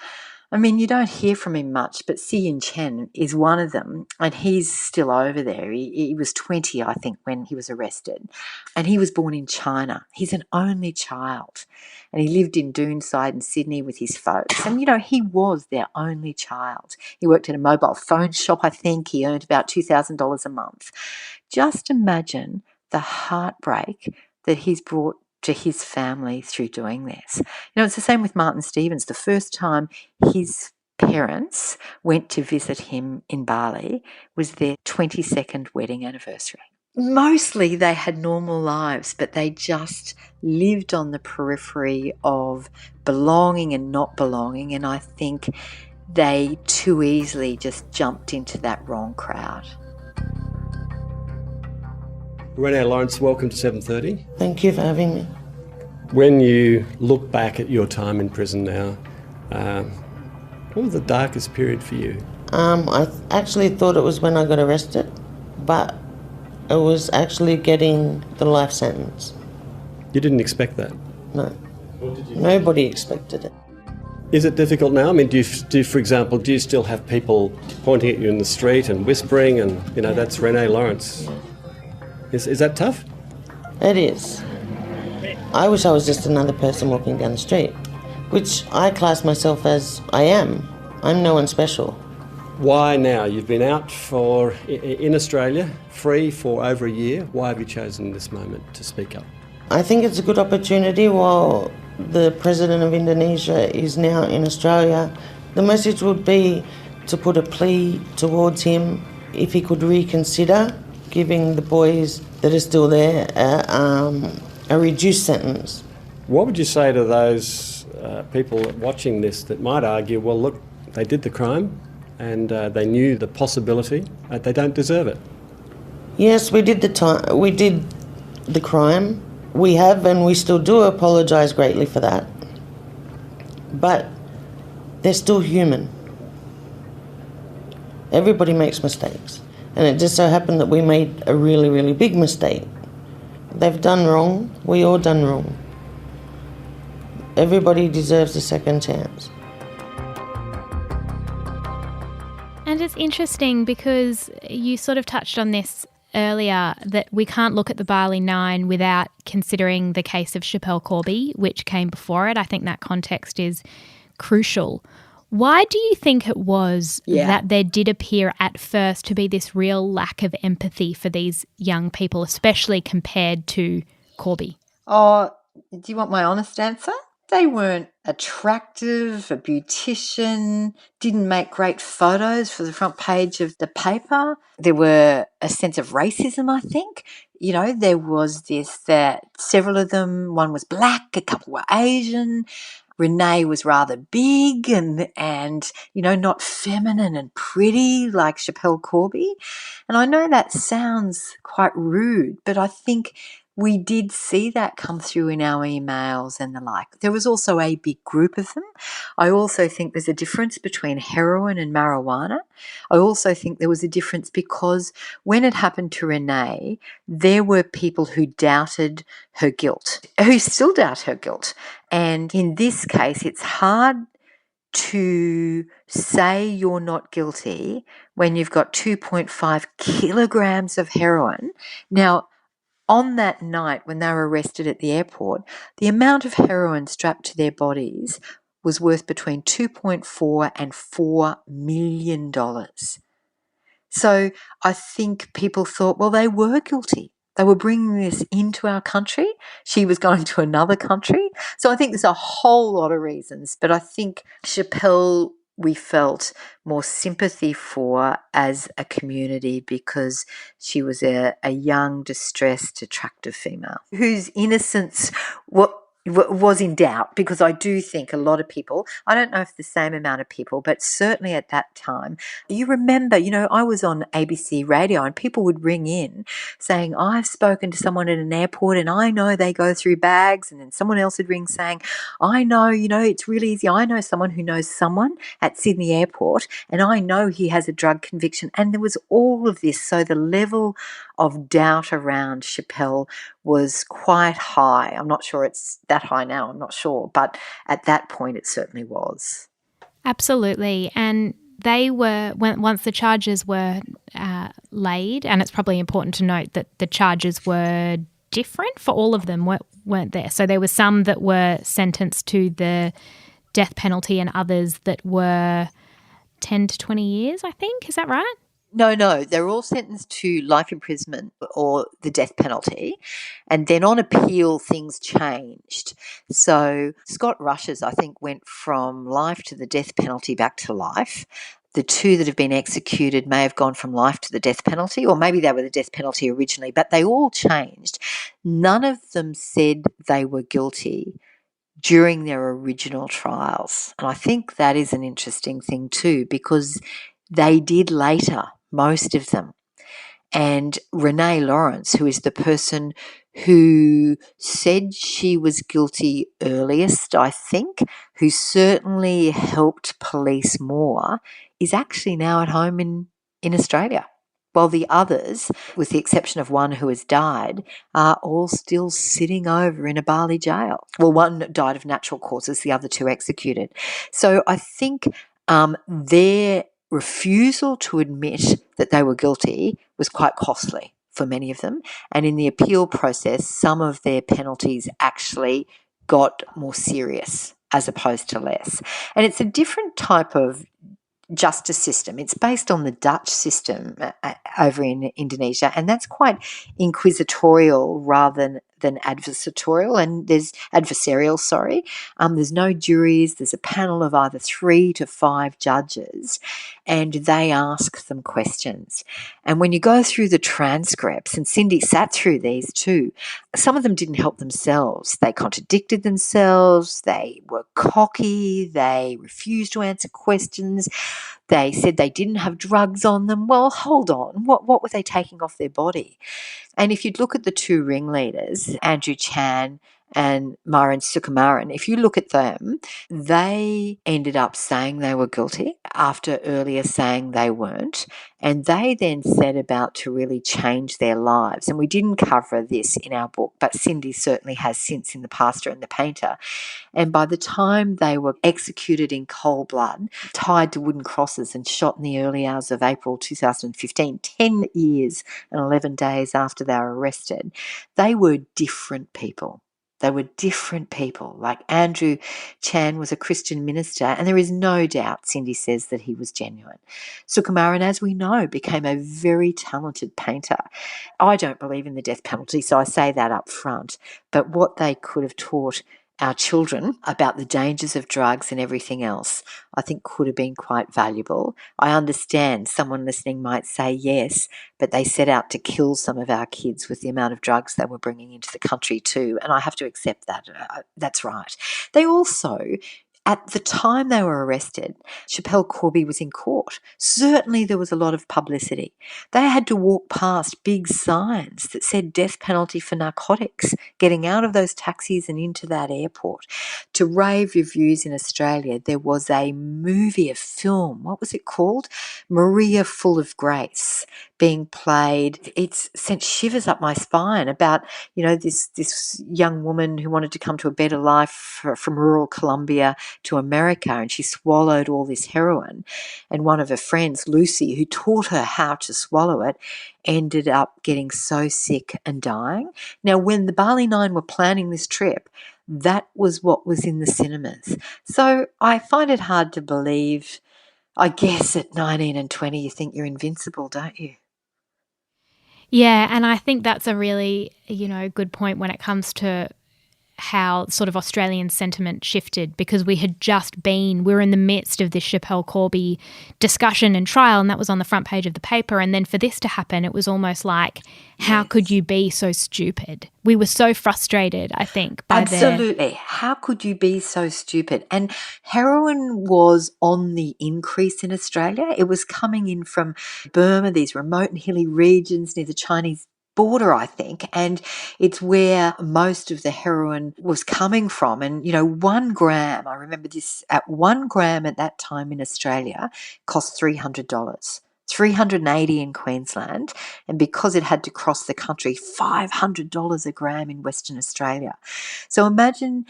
I mean, you don't hear from him much, but Siyin Chen is one of them, and he's still over there. He was 20, I think, when he was arrested, and he was born in China. He's an only child, and he lived in Doonside in Sydney with his folks, and, he was their only child. He worked at a mobile phone shop, I think. He earned about $2,000 a month. Just imagine the heartbreak that he's brought to his family through doing this. It's the same with Martin Stevens. The first time his parents went to visit him in Bali was their 22nd wedding anniversary. Mostly they had normal lives, but they just lived on the periphery of belonging and not belonging, and I think they too easily just jumped into that wrong crowd. Renee Lawrence, welcome to 7:30. Thank you for having me. When you look back at your time in prison now, what was the darkest period for you? I actually thought it was when I got arrested, but it was actually getting the life sentence. You didn't expect that? No. Nobody expected it. Is it difficult now? I mean, do you, for example, do you still have people pointing at you in the street and whispering and, that's Renee Lawrence? Is that tough? It is. I wish I was just another person walking down the street, which I class myself as I am. I'm no one special. Why now? You've been out in Australia, free for over a year. Why have you chosen this moment to speak up? I think it's a good opportunity while the President of Indonesia is now in Australia. The message would be to put a plea towards him if he could reconsider giving the boys that are still there a reduced sentence. What would you say to those people watching this that might argue, well, look, they did the crime and they knew the possibility, they don't deserve it? Yes, we did the crime. We have and we still do apologise greatly for that. But they're still human. Everybody makes mistakes. And it just so happened that we made a really, really big mistake. They've done wrong. We all done wrong. Everybody deserves a second chance. And it's interesting because you sort of touched on this earlier, that we can't look at the Bali Nine without considering the case of Schapelle Corby, which came before it. I think that context is crucial. Why do you think it was that there did appear at first to be this real lack of empathy for these young people, especially compared to Corby? Oh, do you want my honest answer? They weren't attractive, a beautician, didn't make great photos for the front page of the paper. There were a sense of racism, I think. You know, there was this that several of them, one was black, a couple were Asian. Renee was rather big and you know, not feminine and pretty like Schapelle Corby. And I know that sounds quite rude, but I think we did see that come through in our emails and the like. There was also a big group of them. I also think there's a difference between heroin and marijuana. I also think there was a difference because when it happened to Renee, there were people who doubted her guilt, who still doubt her guilt. And in this case, it's hard to say you're not guilty when you've got 2.5 kilograms of heroin. Now, on that night when they were arrested at the airport, the amount of heroin strapped to their bodies was worth between $2.4 and $4 million. So I think people thought, well, they were guilty. They were bringing this into our country. She was going to another country. So I think there's a whole lot of reasons. But I think Schapelle, we felt more sympathy for as a community because she was a young, distressed, attractive female whose innocence was in doubt, because I do think a lot of people, I don't know if the same amount of people, but certainly at that time, you remember, you know, I was on ABC radio and people would ring in saying, I've spoken to someone at an airport and I know they go through bags, and then someone else would ring saying, I know, you know, it's really easy. I know someone who knows someone at Sydney Airport and I know he has a drug conviction. And there was all of this. So the level of doubt around Schapelle was quite high. I'm not sure it's that high now, I'm not sure. But at that point it certainly was. Absolutely. And they were, once the charges were laid, and it's probably important to note that the charges were different for all of them, weren't there? So there were some that were sentenced to the death penalty and others that were 10 to 20 years, I think. Is that right? No, they're all sentenced to life imprisonment or the death penalty. And then on appeal, things changed. So Scott Rush's, I think, went from life to the death penalty back to life. The two that have been executed may have gone from life to the death penalty, or maybe they were the death penalty originally, but they all changed. None of them said they were guilty during their original trials. And I think that is an interesting thing too, because they did later, most of them. And Renee Lawrence, who is the person who said she was guilty earliest, I think, who certainly helped police more, is actually now at home in Australia. While the others, with the exception of one who has died, are all still sitting over in a Bali jail. Well, one died of natural causes, the other two executed. So I think their refusal to admit that they were guilty was quite costly for many of them. And in the appeal process, some of their penalties actually got more serious as opposed to less. And it's a different type of justice system. It's based on the Dutch system over in Indonesia, and that's quite inquisitorial rather than adversarial. And there's adversarial, there's no juries. There's a panel of either 3 to 5 judges, and they ask them questions. And when you go through the transcripts, and Cindy sat through these too, some of them didn't help themselves. They contradicted themselves. They were cocky. They refused to answer questions. They said they didn't have drugs on them. Well, hold on. What were they taking off their body? And if you'd look at the 2 ringleaders, Andrew Chan and Myron Sukumaran, if you look at them, they ended up saying they were guilty after earlier saying they weren't. And they then set about to really change their lives. And we didn't cover this in our book, but Cindy certainly has since in The Pastor and the Painter. And by the time they were executed in cold blood, tied to wooden crosses and shot in the early hours of April 2015, 10 years and 11 days after they were arrested, they were different people. They were different people. Like Andrew Chan was a Christian minister, and there is no doubt, Cindy says, that he was genuine. Sukumaran, as we know, became a very talented painter. I don't believe in the death penalty, so I say that up front. But what they could have taught our children about the dangers of drugs and everything else, I think could have been quite valuable. I understand someone listening might say yes, but they set out to kill some of our kids with the amount of drugs they were bringing into the country too, and I have to accept that. That's right. They also, at the time they were arrested, Schapelle Corby was in court. Certainly there was a lot of publicity. They had to walk past big signs that said death penalty for narcotics, getting out of those taxis and into that airport. To rave reviews in Australia, there was a movie, a film, what was it called? Maria Full of Grace, being played. It's sent shivers up my spine about, this young woman who wanted to come to a better life from rural Colombia to America, and she swallowed all this heroin, and one of her friends, Lucy, who taught her how to swallow it, ended up getting so sick and dying. Now, when the Bali 9 were planning this trip, that was what was in the cinemas. So I find it hard to believe. I guess at 19 and 20 you think you're invincible, don't you? Yeah, and I think that's a really, good point when it comes to how sort of Australian sentiment shifted, because we were in the midst of this Schapelle Corby discussion and trial, and that was on the front page of the paper. And then for this to happen, it was almost like, how could you be so stupid? We were so frustrated, I think, by Absolutely. How could you be so stupid? And heroin was on the increase in Australia. It was coming in from Burma, these remote and hilly regions near the Chinese border, I think, and it's where most of the heroin was coming from. And 1 gram, I remember this, at 1 gram at that time in Australia cost $300. $380 in Queensland, and because it had to cross the country, $500 a gram in Western Australia. So imagine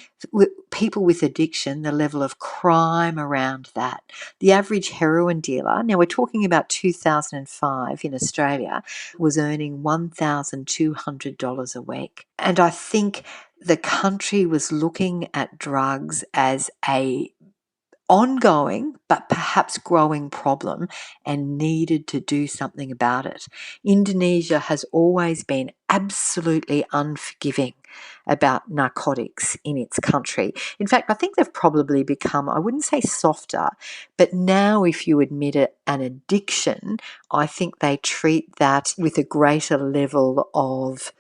people with addiction, the level of crime around that. The average heroin dealer, now we're talking about 2005 in Australia, was earning $1,200 a week. And I think the country was looking at drugs as a ongoing but perhaps growing problem and needed to do something about it. Indonesia has always been absolutely unforgiving about narcotics in its country. In fact, I think they've probably become, I wouldn't say softer, but now if you admit an addiction, I think they treat that with a greater level of,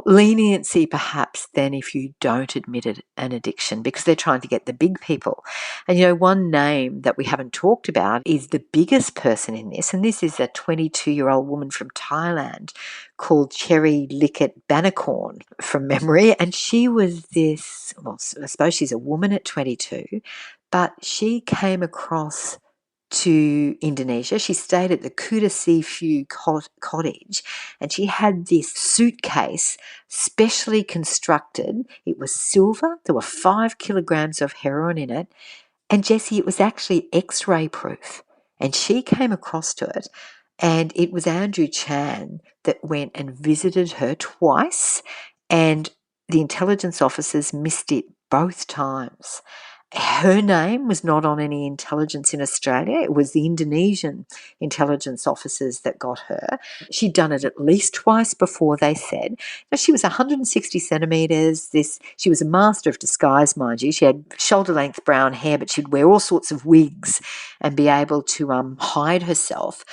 leniency perhaps than if you don't admit an addiction, because they're trying to get the big people. And one name that we haven't talked about is the biggest person in this, and this is a 22-year-old woman from Thailand called Cherry Licket Bannacorn from memory. And she was this, I suppose she's a woman at 22, but she came across to Indonesia. She stayed at the Kuta Seaview cottage, and she had this suitcase specially constructed. It was silver. There were 5 kilograms of heroin in it. And Jessie, it was actually X-ray proof. And she came across to it. And it was Andrew Chan that went and visited her twice, and the intelligence officers missed it both times. Her name was not on any intelligence in Australia. It was the Indonesian intelligence officers that got her. She'd done it at least twice before, they said. Now, she was 160 centimetres. She was a master of disguise, mind you. She had shoulder-length brown hair, but she'd wear all sorts of wigs and be able to hide herself.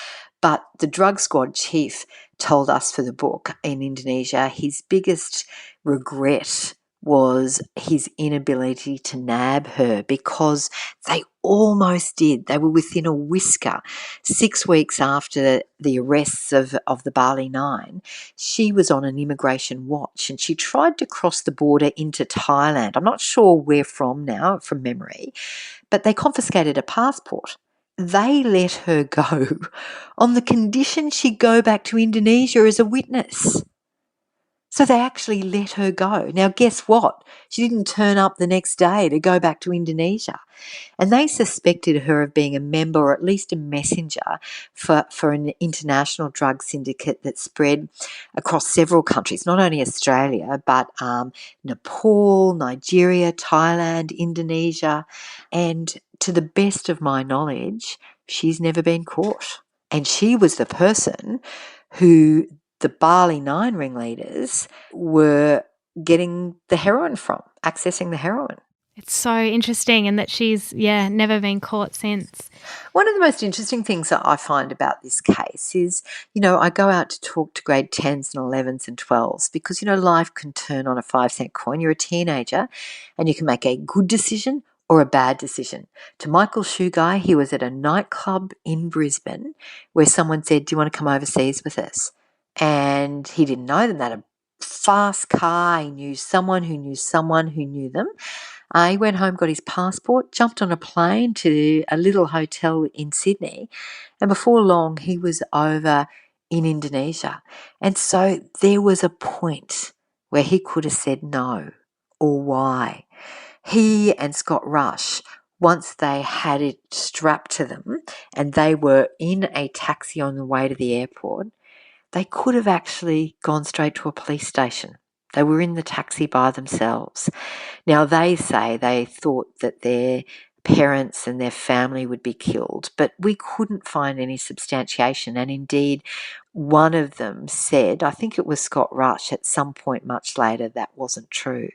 But the drug squad chief told us for the book in Indonesia, his biggest regret was his inability to nab her, because they almost did. They were within a whisker. 6 weeks after the arrests of the Bali Nine, she was on an immigration watch and she tried to cross the border into Thailand. I'm not sure where from now, from memory, but they confiscated a passport. They let her go on the condition she go back to Indonesia as a witness. So they actually let her go. Now, guess what? She didn't turn up the next day to go back to Indonesia. And they suspected her of being a member, or at least a messenger, for an international drug syndicate that spread across several countries, not only Australia, but Nepal, Nigeria, Thailand, Indonesia. And to the best of my knowledge, she's never been caught. And she was the person who the Bali Nine ringleaders were getting the heroin from, accessing the heroin. It's so interesting, and that she's, never been caught since. One of the most interesting things that I find about this case is, I go out to talk to grade 10s and 11s and 12s because, life can turn on a 5-cent coin. You're a teenager and you can make a good decision or a bad decision. To Michael Shugai, he was at a nightclub in Brisbane where someone said, "Do you want to come overseas with us?" And he didn't know them. They had a fast car. He knew someone who knew someone who knew them. He went home, got his passport, jumped on a plane to a little hotel in Sydney, and before long he was over in Indonesia. And so there was a point where he could have said no or why. He and Scott Rush, once they had it strapped to them and they were in a taxi on the way to the airport, they could have actually gone straight to a police station. They were in the taxi by themselves. Now, they say they thought that their parents and their family would be killed, but we couldn't find any substantiation. And indeed, one of them said, I think it was Scott Rush, at some point much later, that wasn't true.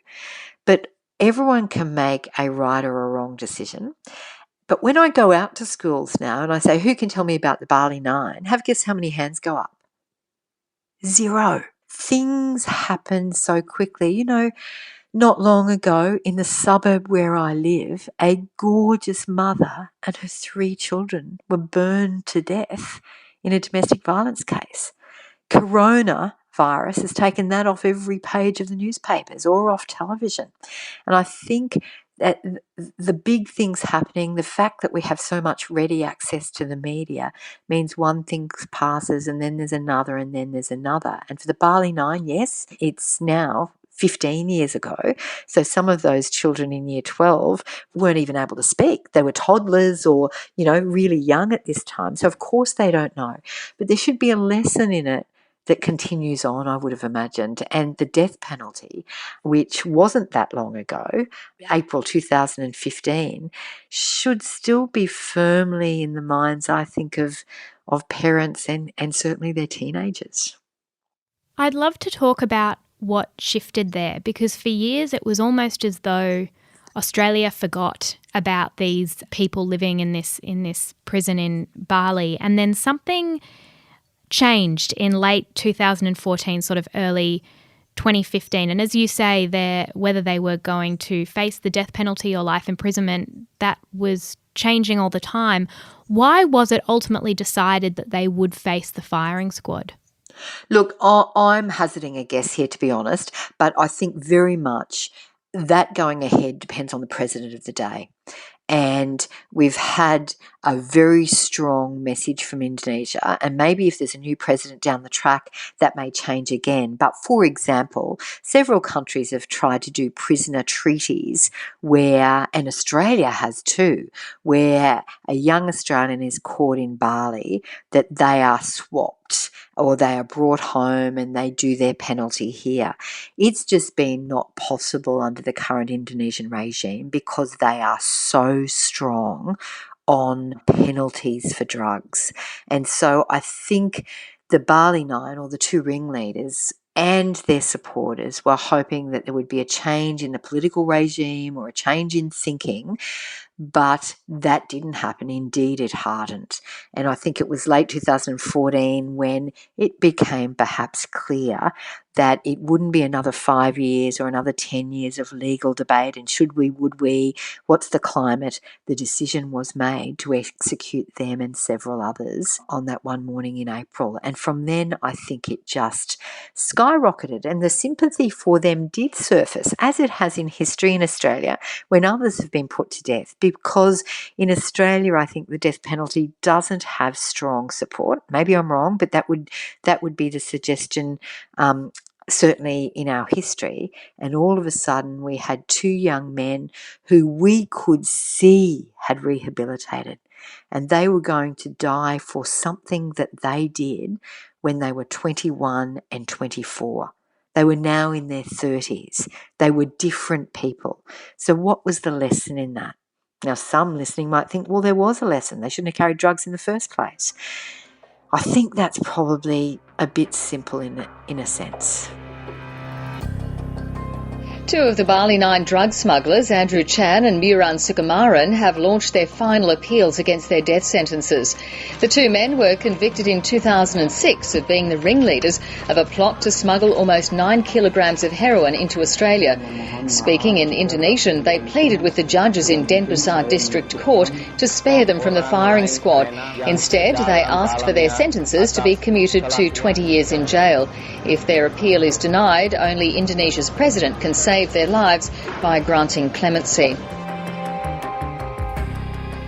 But everyone can make a right or a wrong decision. But when I go out to schools now and I say, who can tell me about the Bali Nine? Have a guess how many hands go up? 0. Things happen so quickly. Not long ago in the suburb where I live, a gorgeous mother and her 3 children were burned to death in a domestic violence case. Coronavirus has taken that off every page of the newspapers or off television. And I think that the big things happening, the fact that we have so much ready access to the media, means one thing passes and then there's another and then there's another. And for the Bali Nine, yes, it's now 15 years ago. So some of those children in year 12 weren't even able to speak. They were toddlers or, really young at this time. So of course they don't know. But there should be a lesson in it that continues on, I would have imagined. And the death penalty, which wasn't that long ago, April 2015, should still be firmly in the minds, I think, of parents and certainly their teenagers. I'd love to talk about what shifted there, because for years it was almost as though Australia forgot about these people living in this prison in Bali, and then something changed in late 2014, sort of early 2015. And as you say, whether they were going to face the death penalty or life imprisonment, that was changing all the time. Why was it ultimately decided that they would face the firing squad? Look, I'm hazarding a guess here, to be honest, but I think very much that going ahead depends on the president of the day. And we've had a very strong message from Indonesia, and maybe if there's a new president down the track, that may change again. But for example, several countries have tried to do prisoner treaties where, and Australia has too, where a young Australian is caught in Bali, that they are swapped or they are brought home and they do their penalty here. It's just been not possible under the current Indonesian regime because they are so strong on penalties for drugs. And so I think the Bali Nine, or the two ringleaders, and their supporters were hoping that there would be a change in the political regime or a change in thinking, but that didn't happen. Indeed, it hardened. And I think it was late 2014 when it became perhaps clear that it wouldn't be another 5 years or another 10 years of legal debate and should we, would we, what's the climate. The decision was made to execute them and several others on that one morning in April. And from then, I think it just skyrocketed, and the sympathy for them did surface, as it has in history in Australia, when others have been put to death, because in Australia, I think the death penalty doesn't have strong support. Maybe I'm wrong, but that would be the suggestion, certainly in our history. And all of a sudden we had two young men who we could see had rehabilitated, and they were going to die for something that they did when they were 21 and 24. They were now in their 30s. They were different people. So what was the lesson in that? Now, some listening might think, well, there was a lesson. They shouldn't have carried drugs in the first place. I think that's probably a bit simple in a sense. Two of the Bali Nine drug smugglers, Andrew Chan and Muran Sukumaran, have launched their final appeals against their death sentences. The two men were convicted in 2006 of being the ringleaders of a plot to smuggle almost 9 kilograms of heroin into Australia. Speaking in Indonesian, they pleaded with the judges in Denpasar District Court to spare them from the firing squad. Instead, they asked for their sentences to be commuted to 20 years in jail. If their appeal is denied, only Indonesia's president can save their lives by granting clemency.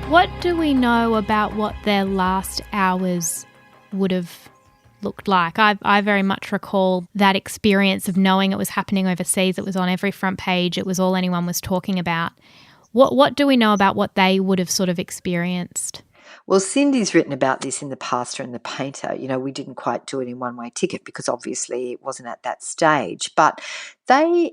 What do we know about what their last hours would have looked like? I very much recall that experience of knowing it was happening overseas. It was on every front page. It was all anyone was talking about. What do we know about what they would have sort of experienced? Well, Cindy's written about this in The Pastor and the Painter. You know, we didn't quite do it in One Way Ticket because obviously it wasn't at that stage. But I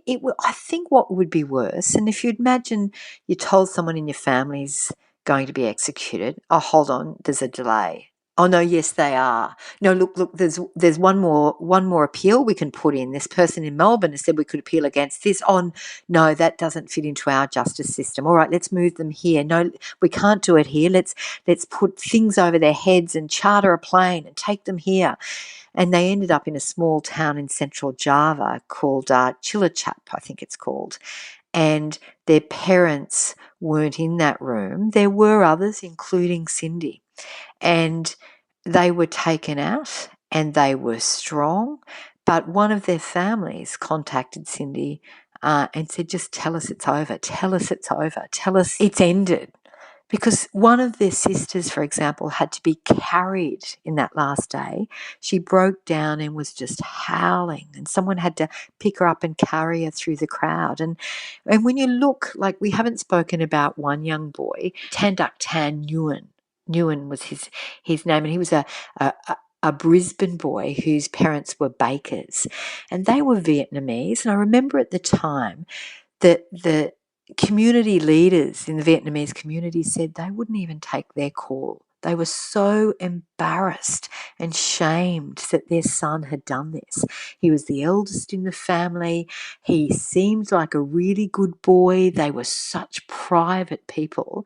think what would be worse, and if you imagine you told someone in your family's going to be executed, oh, hold on, there's a delay. Oh no, yes, they are. No, look, there's one more appeal we can put in. This person in Melbourne has said we could appeal against this. Oh no, that doesn't fit into our justice system. All right, let's move them here. No, we can't do it here. Let's put things over their heads and charter a plane and take them here. And they ended up in a small town in central Java called Cilacap, I think it's called. And their parents weren't in that room. There were others, including Cindy. And they were taken out and they were strong. But one of their families contacted Cindy and said, just tell us it's over. Tell us it's over. Tell us it's ended. Because one of their sisters, for example, had to be carried in that last day. She broke down and was just howling, and someone had to pick her up and carry her through the crowd. And when you look, like, we haven't spoken about one young boy, Tandak Tan Nguyen. Nguyen was his name, and he was a Brisbane boy whose parents were bakers, and they were Vietnamese. And I remember at the time that the community leaders in the Vietnamese community said they wouldn't even take their call. They were so embarrassed and shamed that their son had done this. He was the eldest in the family. He seemed like a really good boy. They were such private people.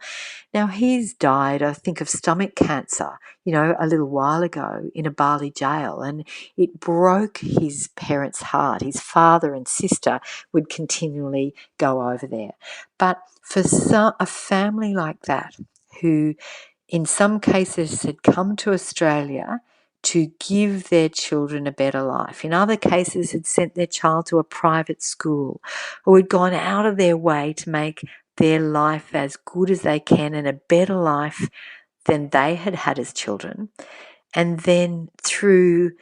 Now, he's died, I think, of stomach cancer, a little while ago in a Bali jail, and it broke his parents' heart. His father and sister would continually go over there. But for a family like that, who in some cases had come to Australia to give their children a better life. In other cases had sent their child to a private school, or had gone out of their way to make their life as good as they can and a better life than they had as children. And then through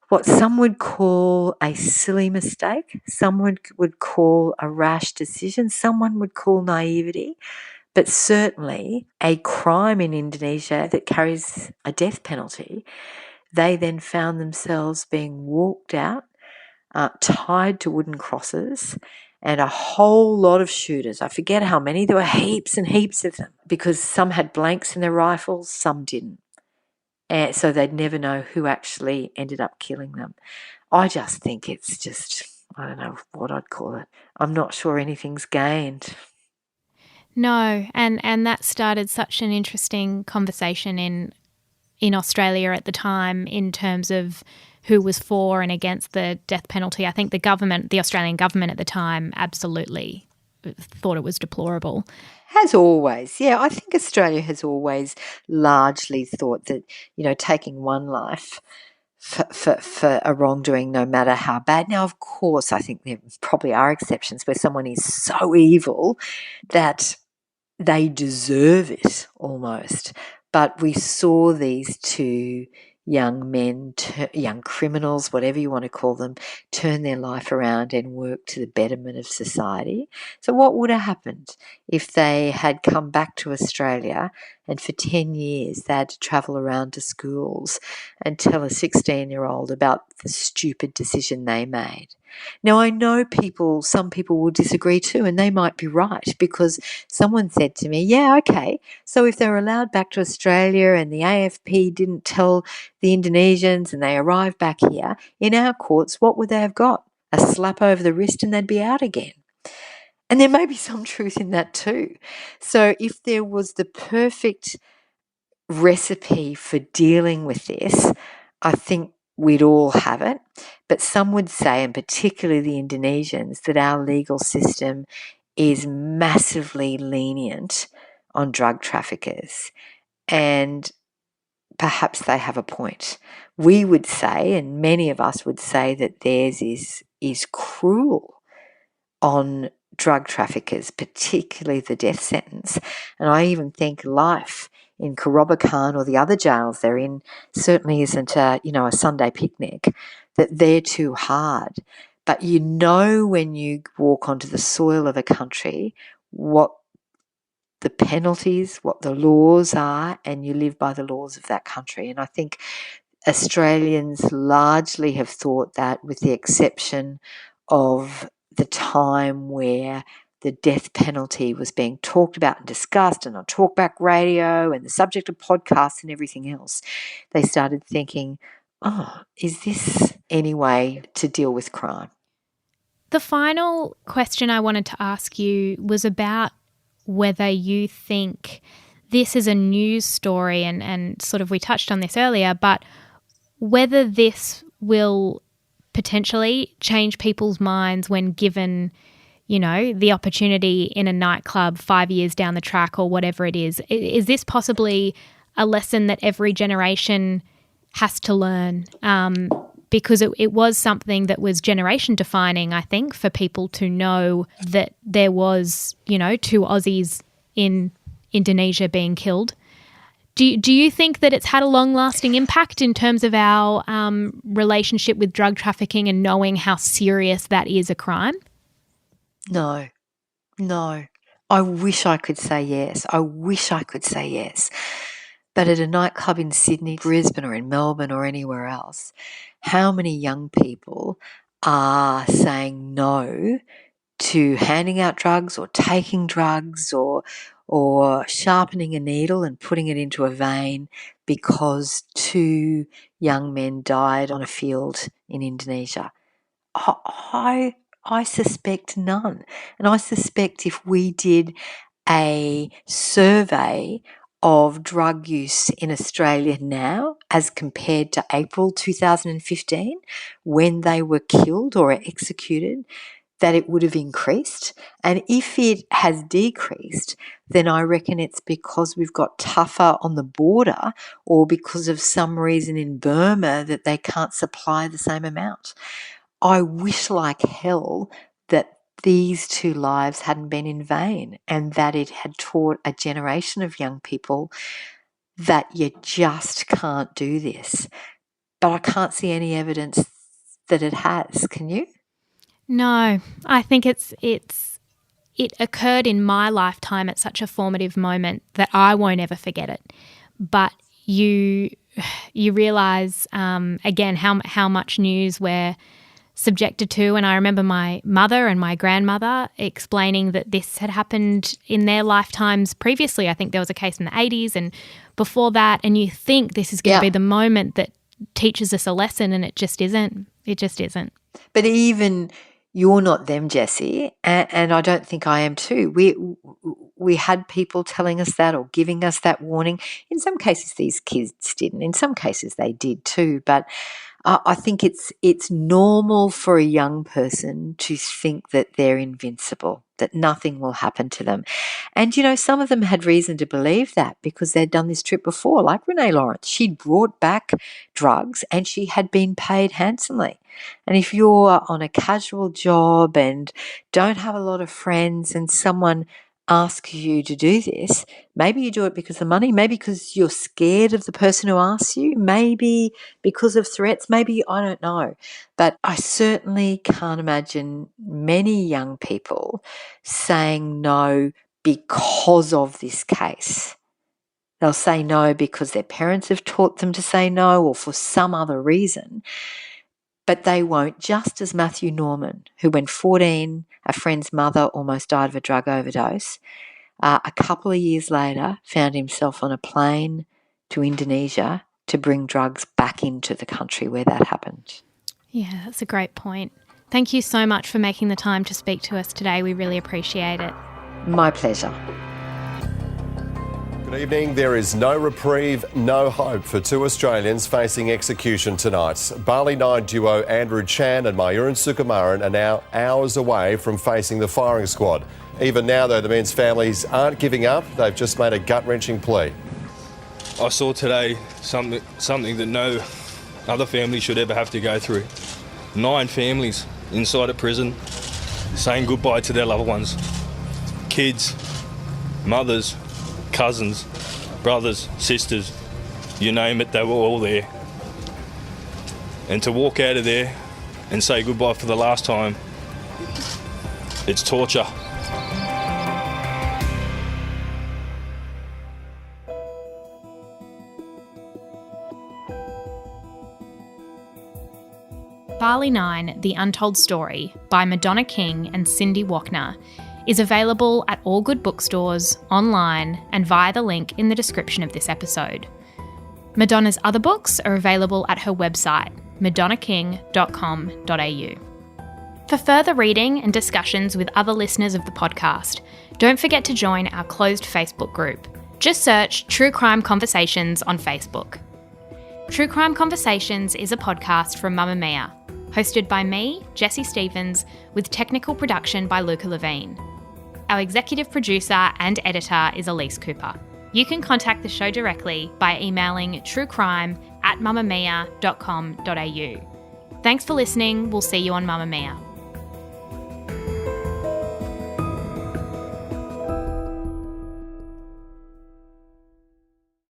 what some would call a silly mistake, someone would call a rash decision, someone would call naivety, but certainly a crime in Indonesia that carries a death penalty, they then found themselves being walked out, tied to wooden crosses, and a whole lot of shooters. I forget how many. There were heaps and heaps of them because some had blanks in their rifles, some didn't. And so they'd never know who actually ended up killing them. I just think it's just, I don't know what I'd call it. I'm not sure anything's gained. No, and that started such an interesting conversation in Australia at the time in terms of who was for and against the death penalty. I think the Australian government at the time absolutely thought it was deplorable. Has always. Yeah, I think Australia has always largely thought that, taking one life for a wrongdoing, no matter how bad. Now, of course, I think there probably are exceptions where someone is so evil that they deserve it almost. But we saw these two young men, young criminals, whatever you want to call them, turn their life around and work to the betterment of society. So what would have happened if they had come back to Australia and for 10 years they had to travel around to schools and tell a 16-year-old about the stupid decision they made? Now, I know some people will disagree too, and they might be right, because someone said to me, yeah, okay, so if they were allowed back to Australia and the AFP didn't tell the Indonesians and they arrived back here, in our courts, what would they have got? A slap over the wrist and they'd be out again. And there may be some truth in that too. So if there was the perfect recipe for dealing with this, I think we'd all have it. But some would say, and particularly the Indonesians, that our legal system is massively lenient on drug traffickers. And perhaps they have a point. We would say, and many of us would say, that theirs is cruel on drug traffickers, particularly the death sentence. And I even think life in Kerobokan or the other jails they're in certainly isn't a Sunday picnic, that they're too hard. But when you walk onto the soil of a country, what the penalties, what the laws are, and you live by the laws of that country. And I think Australians largely have thought that, with the exception of the time where the death penalty was being talked about and discussed and on talkback radio and the subject of podcasts and everything else, they started thinking, is this any way to deal with crime? The final question I wanted to ask you was about whether you think this is a news story, and sort of we touched on this earlier, but whether this will potentially change people's minds when given, the opportunity in a nightclub 5 years down the track or whatever it is. Is this possibly a lesson that every generation has to learn? Because it was something that was generation defining, I think, for people to know that there was, 2 Aussies in Indonesia being killed. Do you think that it's had a long-lasting impact in terms of our relationship with drug trafficking and knowing how serious that is a crime? No. I wish I could say yes. But at a nightclub in Sydney, Brisbane or in Melbourne or anywhere else, how many young people are saying no to handing out drugs or taking drugs or sharpening a needle and putting it into a vein because 2 young men died on a field in Indonesia? I suspect none. And I suspect if we did a survey of drug use in Australia now as compared to April 2015 when they were killed or executed, that it would have increased. And if it has decreased, then I reckon it's because we've got tougher on the border or because of some reason in Burma that they can't supply the same amount. I wish like hell that these 2 lives hadn't been in vain, and that it had taught a generation of young people that you just can't do this. But I can't see any evidence that it has. Can you? No, I think it occurred in my lifetime at such a formative moment that I won't ever forget it. But you realise again how much news we're subjected to, and I remember my mother and my grandmother explaining that this had happened in their lifetimes previously. I think there was a case in the 80s and before that, and you think this is going to be the moment that teaches us a lesson, and it just isn't. It just isn't. But even you're not them, Jessie, and I don't think I am too. We had people telling us that or giving us that warning. In some cases, these kids didn't. In some cases, they did too. But I think it's normal for a young person to think that they're invincible, that nothing will happen to them. And, some of them had reason to believe that because they'd done this trip before, like Renee Lawrence. She'd brought back drugs and she had been paid handsomely. And if you're on a casual job and don't have a lot of friends and someone asks you to do this, maybe you do it because of money, maybe because you're scared of the person who asks you, maybe because of threats, maybe, I don't know. But I certainly can't imagine many young people saying no because of this case. They'll say no because their parents have taught them to say no or for some other reason. But they won't, just as Matthew Norman, who when 14, a friend's mother almost died of a drug overdose, a couple of years later found himself on a plane to Indonesia to bring drugs back into the country where that happened. Yeah, that's a great point. Thank you so much for making the time to speak to us today. We really appreciate it. My pleasure. Good evening. There is no reprieve, no hope for 2 Australians facing execution tonight. Bali 9 duo Andrew Chan and Mayuran Sukumaran are now hours away from facing the firing squad. Even now, though, the men's families aren't giving up. They've just made a gut-wrenching plea. I saw today something that no other family should ever have to go through. 9 families inside a prison saying goodbye to their loved ones. Kids, mothers, cousins, brothers, sisters, you name it, they were all there. And to walk out of there and say goodbye for the last time, it's torture. Bali 9, The Untold Story by Madonna King and Cindy Wockner is available at all good bookstores, online, and via the link in the description of this episode. Madonna's other books are available at her website, madonnaking.com.au. For further reading and discussions with other listeners of the podcast, don't forget to join our closed Facebook group. Just search True Crime Conversations on Facebook. True Crime Conversations is a podcast from Mamamia, hosted by me, Jessie Stephens, with technical production by Luca Levine. Our executive producer and editor is Elise Cooper. You can contact the show directly by emailing truecrime@mamamia.com.au. Thanks for listening. We'll see you on Mamamia.